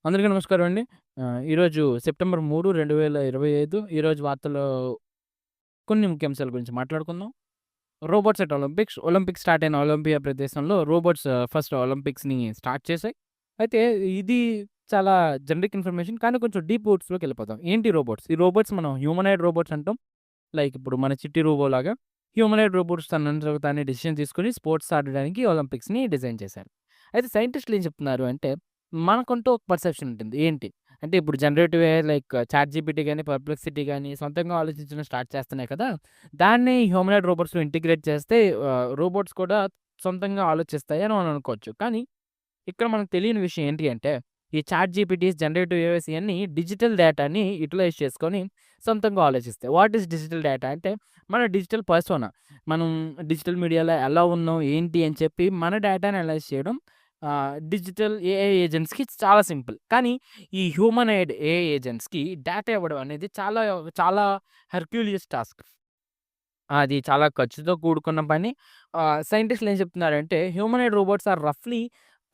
అందరికీ నమస్కారం అండి. ఈరోజు సెప్టెంబర్ 3, 2025 ఈరోజు వార్తల్లో కొన్ని ముఖ్యాంశాల గురించి మాట్లాడుకుందాం. Robots at Olympics. Olympics start అయిన ఒలింపియా ప్రదేశంలో రోబోట్స్ ఫస్ట్ ఒలింపిక్స్‌ని స్టార్ట్ చేశాయి. అయితే ఇది చాలా జనరిక్ ఇన్ఫర్మేషన్ కానీ కొంచెం డీప్ వుడ్స్‌లోకెళ్ళిపోదాం. ఏంటి రోబోట్స్? ఈ రోబోట్స్ మనం హ్యూమనాయిడ్ రోబోట్స్ అంటాం. లైక్ ఇప్పుడు మన చిట్టి రోబోలాగా హ్యూమనాయిడ్ రోబోట్స్ తనంతట తానే డెసిషన్ తీసుకొని స్పోర్ట్స్ ఆడడానికి ఒలింపిక్స్‌ని డిజైన్ చేశారు. అయితే సైంటిస్టులు ఏం చెప్తున్నారు అంటే, మనకంటూ ఒక పర్సెప్షన్ ఉంటుంది. ఏంటి? అంటే ఇప్పుడు జనరేటివ్ ఏఐ లైక్ చాట్‌జీపీటీ గాని, పర్‌ప్లెక్సిటీ గాని సొంతంగా ఆలోచించడం స్టార్ట్ చేస్తున్నాయి కదా! దాన్ని హ్యూమనాయిడ్ రోబోట్స్‌లో ఇంటిగ్రేట్ చేస్తే రోబోట్స్ కూడా సొంతంగా ఆలోచిస్తాయి అని మనం అనుకోవచ్చు. కానీ ఇక్కడ మనకు తెలియని విషయం ఏంటి అంటే, ఈ చాట్‌జీపీటీస్, జనరేటివ్ ఏఐస్ ఇయన్నీ డిజిటల్ డేటాని యుటిలైజ్ చేసుకొని సొంతంగా ఆలోచిస్తాయి. వాట్ ఈస్ డిజిటల్ డేటా అంటే, మన డిజిటల్ పర్సోనా. మనం డిజిటల్ మీడియాలో ఎలా ఉన్నాం, ఏంటి అని చెప్పి మన డేటాని అనలైజ్ చేయడం డిజిటల్ ఏఐ ఏజెంట్స్‌కి చాలా సింపుల్. కానీ ఈ హ్యూమనాయిడ్ ఏఐ ఏజెంట్స్‌కి డేటా ఇవ్వడం అనేది చాలా చాలా హెర్క్యులియస్ టాస్క్. అది చాలా ఖర్చుతో కూడుకున్న పని. సైంటిస్ట్‌లు ఏం చెప్తున్నారంటే, హ్యూమనాయిడ్ రోబోట్స్ ఆర్ రఫ్‌లీ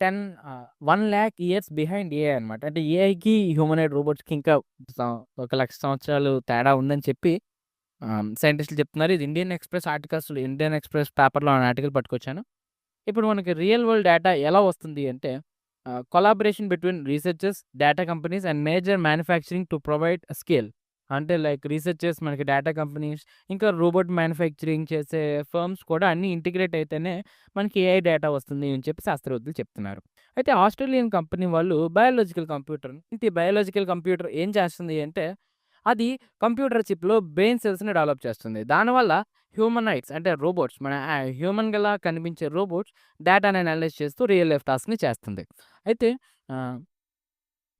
1,00,000 ఇయర్స్ బిహైండ్ ఏఐ అనమాట. అంటే ఏఐకి, హ్యూమనాయిడ్ రోబోట్స్‌కి ఇంకా సం 1,00,000 సంవత్సరాలు తేడా ఉందని చెప్పి సైంటిస్ట్‌లు చెప్తున్నారు. ఇది ఇండియన్ ఎక్స్‌ప్రెస్ పేపర్‌లో ఆర్టికల్ పట్టుకొచ్చాను. ఇప్పుడు మనకి రియల్ వరల్డ్ డేటా ఎలా వస్తుంది అంటే, collaboration between researchers, data companies and major manufacturing to provide scale. అంటే లైక్ రీసెర్చర్స్, మనకి డేటా కంపెనీస్, ఇంకా రోబోట్ మ్యానుఫ్యాక్చరింగ్ చేసే ఫర్మ్స్ కూడా అన్నీ ఇంటిగ్రేట్ అయితేనే మనకి ఏఐ డేటా వస్తుంది అని చెప్పి శాస్త్రవేత్తలు చెప్తున్నారు. అయితే ఆస్ట్రేలియన్ కంపెనీ వాళ్ళు బయాలజికల్ కంప్యూటర్ ఏం చేస్తుంది అంటే, అది కంప్యూటర్ చిప్‌లో బ్రెయిన్ సెల్స్‌ని డెవలప్ చేస్తుంది. దానివల్ల హ్యూమనాయిడ్స్ అంటే రోబోట్స్, మన హ్యూమన్‌గలా కనిపించే రోబోట్స్ డేటాని అనలైజ్ చేస్తూ రియల్ లైఫ్ టాస్క్‌ని చేస్తుంది. అయితే ఆహ్,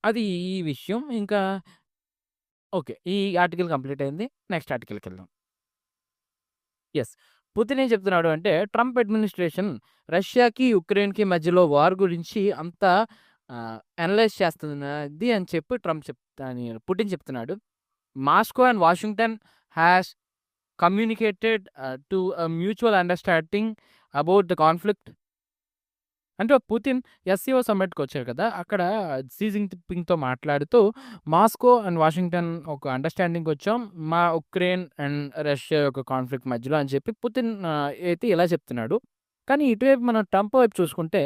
అది ఈ విషయం. ఇంకా ఓకే. ఈ ఆర్టికల్ కంప్లీట్ అయింది. నెక్స్ట్ ఆర్టికల్‌కెళ్దాం. యెస్. పుతిన్ ఏం చెప్తున్నాడు అంటే, ట్రంప్ అడ్మినిస్ట్రేషన్ రష్యాకి, యుక్రెయిన్‌కి మధ్యలో వార్ గురించి అంతా అనలైజ్ చేస్తున్నది అని చెప్పి పుటిన్ చెప్తున్నాడు. Moscow and Washington has communicated to a mutual understanding about the conflict. అంటే పుతిన్ ఎస్‌సీఓ సమ్మిట్‌కొచ్చారు కదా! అక్కడ షీ జిన్‌పింగ్‌తో మాట్లాడుతూ, మాస్కో అండ్ వాషింగ్టన్ ఒక అండర్‌స్టాండింగ్‌కొచ్చాం. మా ఉక్రెయిన్ అండ్ రష్యా యొక్క కాన్‌ఫ్లిక్ట్ మధ్యలో అని చెప్పి పుతిన్ అయితే ఇలా చెప్తున్నాడు. కానీ ఇటువైపు మనం ట్రంప్ వైపు చూసుకుంటే,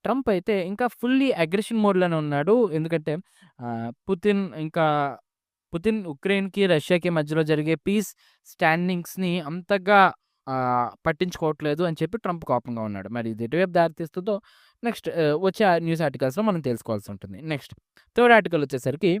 ట్రంప్ అయితే ఇంకా ఫుల్లీ అగ్రెషన్ మోడ్‌లోనే ఉన్నాడు. ఎందుకంటే పుతిన్ ఉక్రెయిన్‌కి, రష్యాకి మధ్యలో జరిగే పీస్ స్టాండింగ్స్‌ని అంతగా పట్టించుకోవట్లేదు అని చెప్పి ట్రంప్ కోపంగా ఉన్నాడు. మరి ఇది ఎటువైపు దారితీస్తుందో నెక్స్ట్ వచ్చే న్యూస్ ఆర్టికల్స్‌లో మనం తెలుసుకోవాల్సి ఉంటుంది. నెక్స్ట్ థర్డ్ ఆర్టికల్ వచ్చేసరికి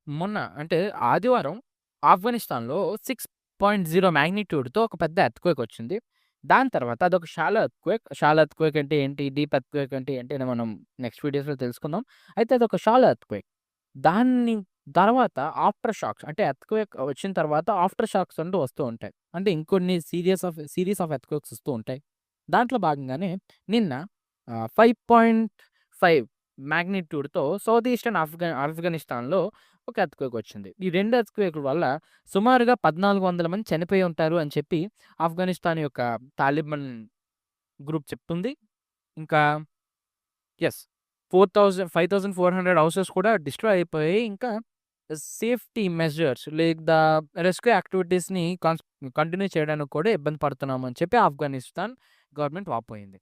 మొన్న అంటే ఆదివారం ఆఫ్ఘనిస్తాన్‌లో 6.0 మాగ్నిట్యూడ్‌తో ఒక పెద్ద ఎర్త్‌క్వేక్ వచ్చింది. దాని తర్వాత అదొక షాలో ఎర్త్‌క్వేక్. షాలో ఎర్త్‌క్వేక్ అంటే ఏంటి? డీప్ ఎర్త్‌క్వేక్ అంటే ఏంటి? అని మనం నెక్స్ట్ వీడియోస్‌లో తెలుసుకుందాం. అయితే అదొక షాలో ఎర్త్‌క్వేక్. దాన్ని తర్వాత ఆఫ్టర్ షాక్స్ అంటే ఎర్త్‌క్వేక్ వచ్చిన తర్వాత ఆఫ్టర్ షాక్స్ అంటూ వస్తూ ఉంటాయి. అంటే ఇంకొన్ని సీరీస్ ఆఫ్ ఎర్త్‌క్వేక్స్ వస్తూ ఉంటాయి. దాంట్లో భాగంగానే నిన్న 5.5 మాగ్నిట్యూడ్‌తో సౌత్ ఈస్టర్న్ ఆఫ్ఘనిస్తాన్‌లో ఒక ఎర్త్‌క్వేక్ వచ్చింది. ఈ 2 ఎర్త్‌క్వేక్‌ల వల్ల సుమారుగా 1,400 మంది చనిపోయి ఉంటారు అని చెప్పి ఆఫ్ఘనిస్తాన్ యొక్క తాలిబాన్ గ్రూప్ చెప్తుంది. ఇంకా యెస్. 5,400 హౌసెస్ కూడా డిస్ట్రాయ్ అయిపోయాయి. ఇంకా సేఫ్టీ మెజర్స్ ద రెస్క్యూ యాక్టివిటీస్‌ని కంటిన్యూ చేయడానికి కూడా ఇబ్బంది పడుతున్నామని చెప్పి ఆఫ్ఘనిస్తాన్ గవర్నమెంట్ వాపోయింది.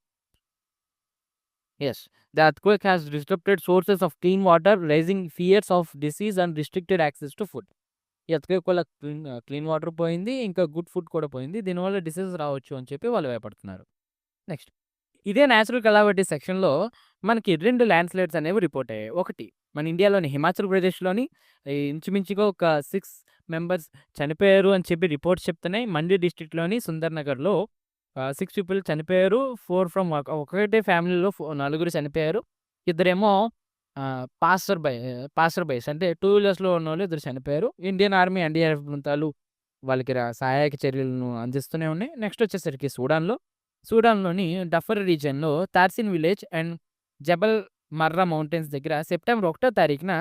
Yes. The earthquake has disrupted sources of clean water, rising fears of disease and restricted access to food. ఈ ఎర్త్‌క్వేక్ వల్ల క్లీన్ వాటర్ పోయింది. ఇంకా గుడ్ ఫుడ్ కూడా పోయింది. దీనివల్ల డిసీజెస్ రావచ్చు అని చెప్పి వాళ్ళు భయపడుతున్నారు. నెక్స్ట్ ఇదే నేచురల్ కలామిటీ సెక్షన్‌లో మనకి 2 ల్యాండ్ స్లైడ్స్ అనేవి రిపోర్ట్ అయ్యాయి. ఒకటి మన ఇండియాలోని హిమాచల్ ప్రదేశ్‌లోని ఇంచుమించుగా ఒక 6 మెంబర్స్ చనిపోయారు అని చెప్పి రిపోర్ట్స్ చెప్తున్నాయి. మండి డిస్ట్రిక్ట్‌లోని సుందర్ నగర్‌లో 6 పీపుల్ చనిపోయారు. 4 ఫ్రమ్ ఒకటే ఫ్యామిలీలో నలుగురు చనిపోయారు. ఇద్దరేమో పాసర్ బైస్ అంటే టూ వీలర్స్‌లో ఉన్నోళ్ళు ఇద్దరు చనిపోయారు. ఇండియన్ ఆర్మీ, ఎన్‌డీఆర్ఎఫ్ బృందాలు వాళ్ళకి సహాయక చర్యలను అందిస్తూనే ఉన్నాయి. నెక్స్ట్ వచ్చేసరికి సూడాన్‌లోని డఫర్ రీజియన్‌లో Tarsin village and Jebel Marra mountains దగ్గర సెప్టెంబర్ 1 తారీఖున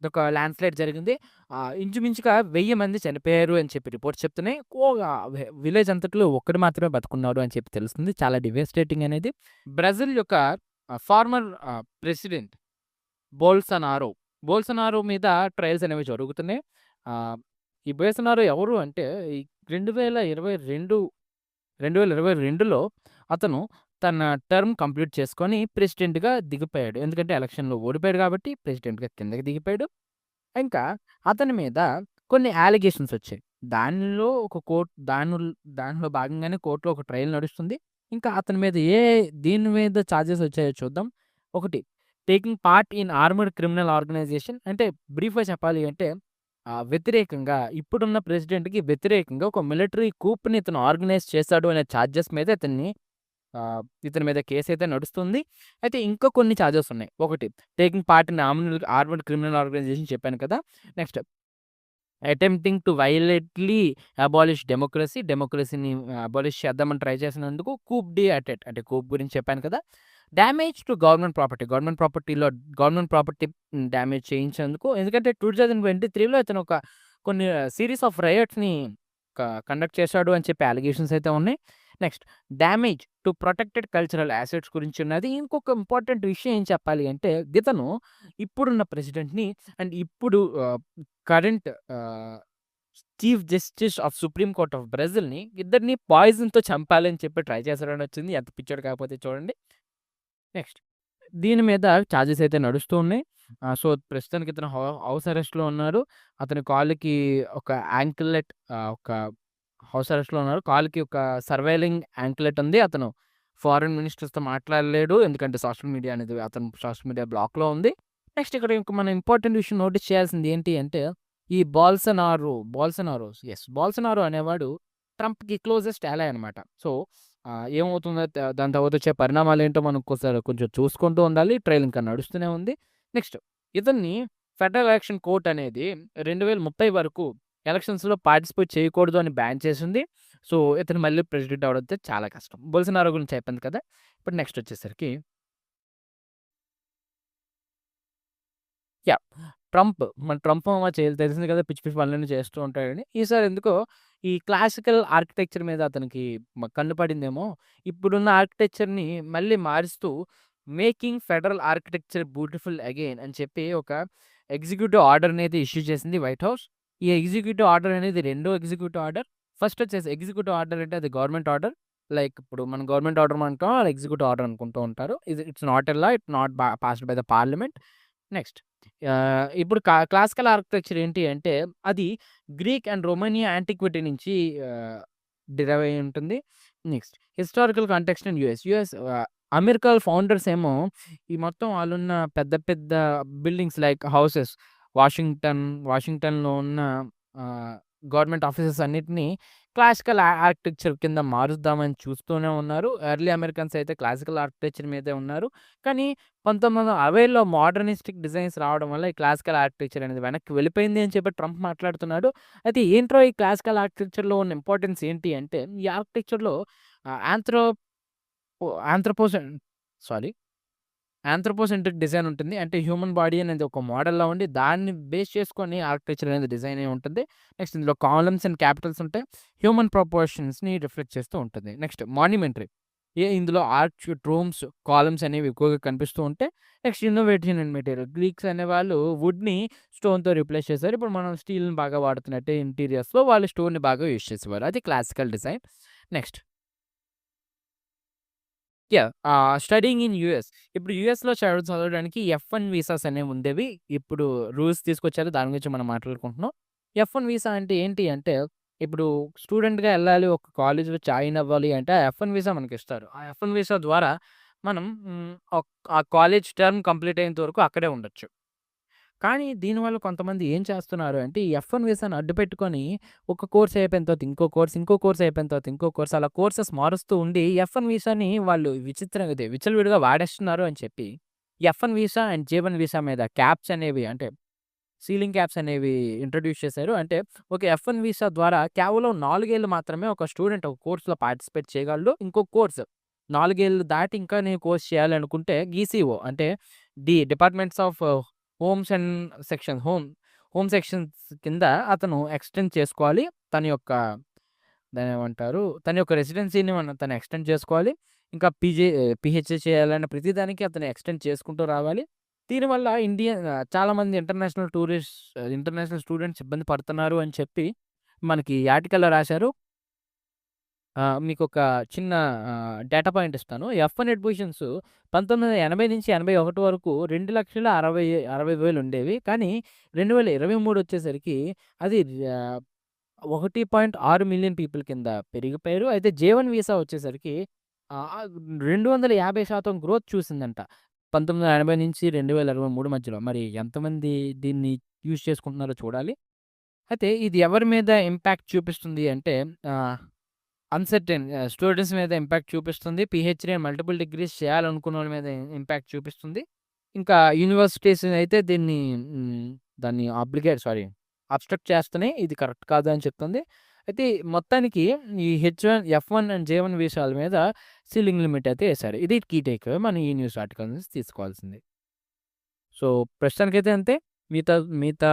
ఒక ల్యాండ్ స్లైడ్ జరిగింది. ఇంచుమించుగా 1000 మంది చనిపోయారు అని చెప్పి రిపోర్ట్స్ చెప్తున్నాయి. విలేజ్ అంతట్లో ఒక్కడు మాత్రమే బతికున్నాడు అని చెప్పి తెలుస్తుంది. చాలా డివాస్టేటింగ్ అనేది. బ్రెజిల్ యొక్క ఫార్మర్ ప్రెసిడెంట్ బోల్సనారో. బోల్సనారో మీద ట్రయల్స్ అనేవి జరుగుతున్నాయి. ఆహ్, ఈ బోల్సనారో ఎవరు అంటే ఈ 2022 2022లో అతను తన టర్మ్ కంప్లీట్ చేసుకొని ప్రెసిడెంట్‌గా దిగిపోయాడు. ఎందుకంటే ఎలక్షన్‌లో ఓడిపోయాడు కాబట్టి ప్రెసిడెంట్‌గా కిందకి దిగిపోయాడు. ఇంకా అతని మీద కొన్ని అలిగేషన్స్ వచ్చాయి. దానిలో ఒక దానిలో భాగంగానే కోర్ట్‌లో ఒక ట్రయల్ నడుస్తుంది. ఇంకా అతని మీద దీని మీద చార్జెస్ వచ్చాయో చూద్దాం. ఒకటి taking part in armed criminal organisation అంటే బ్రీఫ్‌గా చెప్పాలి అంటే వ్యతిరేకంగా ఇప్పుడున్న ప్రెసిడెంట్‌కి వ్యతిరేకంగా ఒక మిలిటరీ కూప్‌ని ఇతను ఆర్గనైజ్ చేశాడు అనే చార్జెస్ మీద ఇతని మీద కేసయితే నడుస్తుంది. అయితే ఇంకా కొన్ని చార్జెస్ ఉన్నాయి. ఒకటి taking part in armed criminal organisation చెప్పాను కదా! Next attempting to violently abolish డెమోక్రసీని అబాలిష్ చేద్దామని ట్రై చేసినందుకు కూప్ డి అటెట్ అంటే కూప్ గురించి చెప్పాను కదా! Damage to government property damage చేయించేందుకు ఎందుకంటే 2023లో ఇతను కొన్ని సీరీస్ ఆఫ్ రైట్స్‌ని కండక్ట్ చేశాడు అని చెప్పి అలిగేషన్స్ అయితే ఉన్నాయి. Next damage to protected cultural assets గురించి ఉన్నది. ఇంకొక ఇంపార్టెంట్ విషయం ఏం చెప్పాలి అంటే ఇతను ఇప్పుడున్న ప్రెసిడెంట్‌ని అండ్ ఇప్పుడు current chief justice of supreme court of బ్రెజిల్‌ని ఇద్దరిని పాయిజన్‌తో చంపాలని చెప్పి ట్రై చేశాడని వచ్చింది. ఎంత పిచ్చోడు కాకపోతే చూడండి. నెక్స్ట్ దీని మీద చార్జెస్ అయితే నడుస్తూ ఉన్నాయి. సో, ప్రస్తుతానికి ఇతను హౌస్ అరెస్ట్‌లో ఉన్నారు. అతని కాలుకి ఒక ఒక హౌస్ అరెస్ట్‌లో ఉన్నారు. కాలుకి ఒక సర్వైలింగ్ యాంక్లెట్ ఉంది. అతను ఫారెన్ మినిస్టర్స్‌తో మాట్లాడలేడు. ఎందుకంటే సోషల్ మీడియా బ్లాక్‌లో ఉంది. నెక్స్ట్ ఇక్కడ ఇంక మనం ఇంపార్టెంట్ విషయం నోటీస్ చేయాల్సింది ఏంటి అంటే, ఈ బాల్సనారో అనేవాడు ట్రంప్‌కి క్లోజెస్ట్ అలై అనమాట. సో, ఏమవుతుందో దాని తర్వాత వచ్చే పరిణామాలేంటో మనం కొంచెం చూసుకుంటూ ఉండాలి. ట్రయల్ ఇంకా నడుస్తూనే ఉంది. నెక్స్ట్ ఇతన్ని ఫెడరల్ ఎలక్షన్ కోర్ట్ అనేది 2030 వరకు ఎలక్షన్స్‌లో పార్టిసిపేట్ చేయకూడదు అని బ్యాన్ చేసింది. సో, ఇతను మళ్ళీ ప్రెసిడెంట్ అవ్వడం అయితే చాలా కష్టం. బోల్సనారో గురించి అయిపోయింది కదా! ఇప్పుడు నెక్స్ట్ వచ్చేసరికి యాహ్! ట్రంప్ తెలిసింది కదా! పిచ్చి పిచ్చి పనులన్నీ చేస్తూ ఉంటాడని. ఈసారి ఎందుకో ఈ క్లాసికల్ ఆర్కిటెక్చర్ మీద అతనికి కన్ను పడిందేమో. ఇప్పుడున్న ఆర్కిటెక్చర్‌ని మళ్ళీ మారుస్తూ making federal architecture beautiful again అని చెప్పి ఒక ఎగ్జిక్యూటివ్ ఆర్డర్‌ని అయితే ఇష్యూ చేసింది వైట్ హౌస్. ఈ ఎగ్జిక్యూటివ్ ఆర్డర్ అనేది రెండో ఎగ్జిక్యూటివ్ ఆర్డర్. ఫస్ట్ వచ్చేసి ఎగ్జిక్యూటివ్ ఆర్డర్ అంటే అది గవర్నమెంట్ ఆర్డర్. లైక్ ఇప్పుడు మనం గవర్నమెంట్ ఆర్డర్ అంటాం. ఎగ్జిక్యూటివ్ ఆర్డర్ అనుకుంటూ ఉంటారు. It's not a law. It's not passed by the parliament. Next ఇప్పుడు క్లాసికల్ ఆర్కిటెక్చర్ ఏంటి అంటే, అది గ్రీక్ అండ్ రొమానియా యాంటిక్విటీ నుంచి డిరైవ్ అయ్యి ఉంటుంది. Next historical context in America founders ఏమో ఈ మొత్తం ఆళ్ళున్న పెద్ద పెద్ద బిల్డింగ్స్ లైక్ హౌసెస్ వాషింగ్టన్‌లో ఉన్న ఆహ్, గవర్నమెంట్ ఆఫీసెస్ అన్నిటిని క్లాసికల్ ఆర్కిటెక్చర్ కింద మారుద్దామని చూస్తూనే ఉన్నారు. ఎర్లీ అమెరికన్స్ అయితే క్లాసికల్ ఆర్కిటెక్చర్ మీదే ఉన్నారు. కానీ 1960లో మోడర్నిస్టిక్ డిజైన్స్ రావడం వల్ల ఈ క్లాసికల్ ఆర్కిటెక్చర్ అనేది వెనక్కి వెళ్ళిపోయింది అని చెప్పి ట్రంప్ మాట్లాడుతున్నాడు. అయితే ఏంట్రా ఈ క్లాసికల్ ఆర్కిటెక్చర్‌లో ఉన్న ఇంపార్టెన్స్ ఏంటి అంటే, ఈ ఆర్కిటెక్చర్‌లో ఆహ్, ఆంథ్రోపోసెన్ సారీ ఆంథ్రోపోసెంట్రిక్ డిజైన్ ఉంటుంది. అంటే హ్యూమన్ బాడీ అనేది ఒక మోడల్‌లా ఉండి దాన్ని బేస్ చేసుకొని ఆర్కిటెక్చర్ అనేది డిజైన్ అయ్యి ఉంటుంది. నెక్స్ట్ ఇందులో కాలమ్స్ అండ్ క్యాపిటల్స్ ఉంటాయి. హ్యూమన్ ప్రపోర్షన్స్‌ని రిఫ్లెక్ట్ చేస్తూ ఉంటుంది. నెక్స్ట్ మాన్యుమెంటరీ ఇందులో రూమ్స్, కాలమ్స్ అనేవి ఎక్కువగా కనిపిస్తూ ఉంటాయి. Next innovation and material Greeks అనేవాళ్ళు వుడ్‌ని స్టోన్‌తో రిప్లేస్ చేశారు. ఇప్పుడు మనం స్టీల్‌ని బాగా వాడుతున్నట్టే ఇంటీరియర్స్‌లో వాళ్ళు స్టోన్‌ని బాగా యూజ్ చేసేవారు. అది classical design. Next studying in US. ఇప్పుడు యూఎస్‌లో చదవడానికి ఎఫ్-1 వీసాస్ అనేవి ఉండేవి. ఇప్పుడు రూల్స్ తీసుకొచ్చారు. దాని గురించి మనం మాట్లాడుకుంటున్నాం. ఎఫ్-1 వీసా అంటే ఏంటి అంటే, ఇప్పుడు స్టూడెంట్‌గా ఎళ్ళాలి, ఒక కాలేజ్‌లో జాయిన్ అవ్వాలి అంటే ఆ ఎఫ్-1 వీసా మనకిస్తారు. ఆ ఎఫ్-1 వీసా ద్వారా మనం ఆ కాలేజ్ టర్మ్ కంప్లీట్ అయ్యేంత వరకు అక్కడే ఉండొచ్చు. కానీ దీనివల్ల కొంతమంది ఏం చేస్తున్నారు అంటే, ఈ ఎఫ్-1 వీసాని అడ్డుపెట్టుకొని ఒక కోర్స్ అయిపోయిన తర్వాత ఇంకో కోర్స్ అయిపోయిన తర్వాత ఇంకో కోర్స్ అలా కోర్సెస్ మారుస్తూ ఉండి ఎఫ్-1 వీసాని వాళ్ళు విచ్చలవిడిగా వాడేస్తున్నారు అని చెప్పి, ఎఫ్-1 వీసా అండ్ జే-1 వీసా మీద క్యాప్స్ అనేవి అంటే సీలింగ్ క్యాప్స్ అనేవి ఇంట్రొడ్యూస్ చేశారు. అంటే ఒక ఎఫ్-1 వీసా ద్వారా కేవలం 4 ఏళ్ళు మాత్రమే ఒక స్టూడెంట్ ఒక కోర్స్‌లో పార్టిసిపేట్ చేయగలడు. ఇంకో కోర్స్ 4 ఏళ్ళు దాటి ఇంకా నేను కోర్స్ చేయాలనుకుంటే ఈసీఓ అంటే departments of homes and section home home sections కింద అతను ఎక్స్టెండ్ చేసుకోవాలి. తన యొక్క దాన్నేమంటారు? తన యొక్క రెసిడెన్సీని తను ఎక్స్టెండ్ చేసుకోవాలి. ఇంకా పీహెచ్‌డీ చేయాలన్న ప్రతి దానికి అతను ఎక్స్టెండ్ చేసుకుంటూ రావాలి. దీనివల్ల చాలామంది ఇంటర్నేషనల్ స్టూడెంట్స్ ఇబ్బంది పడుతున్నారు అని చెప్పి మనకి ఆర్టికల్‌లో రాశారు. మీకొక చిన్న డేటా పాయింట్ ఇస్తాను. ఎఫ్1 అడ్మిషన్స్ 1980-81 వరకు 2,60,60,000 ఉండేవి. కానీ 2023 వచ్చేసరికి అది ఆహ్, 1.6 మిలియన్ పీపుల్ కింద పెరిగిపోయారు. అయితే జే1 వీసా వచ్చేసరికి 250% గ్రోత్ చూసిందంట. 1980-2023 మధ్యలో. మరి ఎంతమంది దీన్ని యూజ్ చేసుకుంటున్నారో చూడాలి. అయితే ఇది ఎవరి మీద ఇంపాక్ట్ చూపిస్తుంది అంటే ఆహ్ స్టూడెంట్స్ మీద ఇంపాక్ట్ చూపిస్తుంది. పీహెచ్‌డీ అండ్ మల్టిపుల్ డిగ్రీస్ చేయాలనుకున్నోళ్ళ మీద ఇంపాక్ట్ చూపిస్తుంది. ఇంకా యూనివర్సిటీస్ అయితే దాన్ని అబ్స్ట్రక్ట్ చేస్తన్నాయి. ఇది కరెక్ట్ కాదు అని చెప్తుంది. అయితే మొత్తానికి ఈ ఎఫ్1 అండ్ జే1 వీసాల మీద సీలింగ్ లిమిట్ అయితే ఏశారు. ఇది కీ టేక్‌అవే మనం ఈ న్యూస్ ఆర్టికల్ నుంచి తీసుకోవాల్సింది. సో, ప్రస్తుతానికైతే అంతే. మిగతా మిగతా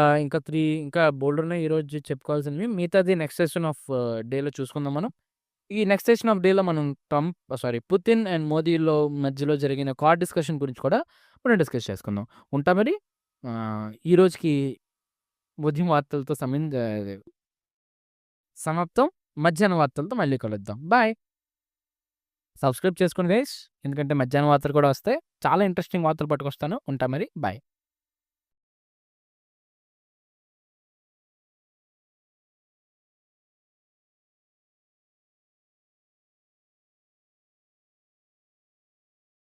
ఇంకా బోలెడున్నాయి ఈరోజు చెప్పుకోవాల్సినవి. మిగతాది నెక్స్ట్ సెషన్ ఆఫ్ డేలో చూసుకుందాం మనం. ఈ నెక్స్ట్ సెషన్ ఆఫ్ డేలో మనం పుతిన్ అండ్ మోదీలో మధ్యలో జరిగిన కార్ డిస్కషన్ గురించి కూడా మనం డిస్కస్ చేసుకుందాం. ఉంటా మరి. ఈ రోజుకి ఉదయం వార్తలతో సమాప్తం. మధ్యాహ్నం వార్తలతో మళ్ళీ కలుద్దాం. బాయ్. సబ్స్క్రైబ్ చేసుకోండి గైస్. ఎందుకంటే మధ్యాహ్నం వార్తలు కూడా వస్తాయి. చాలా ఇంట్రెస్టింగ్ వార్తలు పట్టుకొస్తాను. ఉంటా మరి. బాయ్.